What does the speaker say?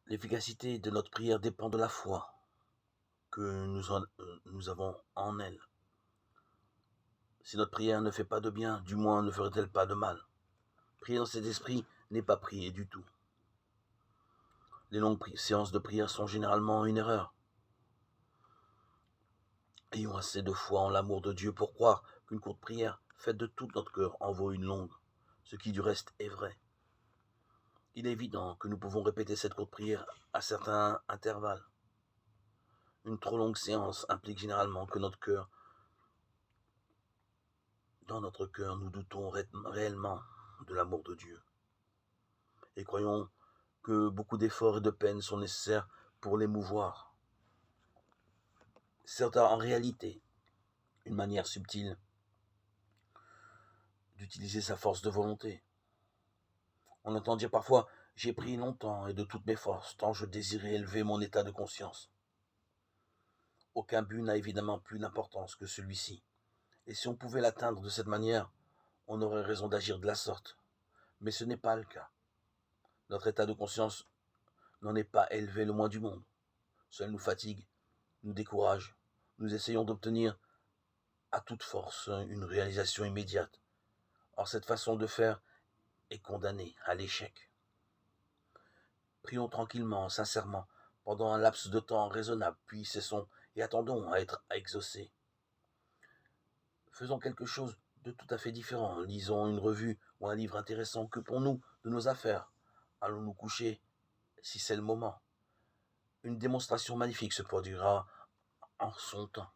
L'efficacité de notre prière dépend de la foi que nous avons en elle. Si notre prière ne fait pas de bien, du moins ne ferait-elle pas de mal. Prier dans cet esprit n'est pas prier du tout. Les longues séances de prière sont généralement une erreur. Ayons assez de foi en l'amour de Dieu pour croire qu'une courte prière faite de tout notre cœur en vaut une longue, ce qui du reste est vrai. Il est évident que nous pouvons répéter cette courte prière à certains intervalles. Une trop longue séance implique généralement que dans notre cœur, nous doutons réellement de l'amour de Dieu. Et croyons que beaucoup d'efforts et de peines sont nécessaires pour l'émouvoir. C'est en réalité une manière subtile d'utiliser sa force de volonté. On entend dire parfois « j'ai prié longtemps et de toutes mes forces, tant je désirais élever mon état de conscience ». Aucun but n'a évidemment plus d'importance que celui-ci. Et si on pouvait l'atteindre de cette manière, on aurait raison d'agir de la sorte. Mais ce n'est pas le cas. Notre état de conscience n'en est pas élevé le moins du monde. Cela nous fatigue, nous décourage. Nous essayons d'obtenir à toute force une réalisation immédiate. Or, cette façon de faire est condamnée à l'échec. Prions tranquillement, sincèrement, pendant un laps de temps raisonnable, puis cessons et attendons à être exaucés. Faisons quelque chose de tout à fait différent. Lisons une revue ou un livre intéressant. Occupons-nous de nos affaires. Allons nous coucher si c'est le moment. Une démonstration magnifique se produira en son temps.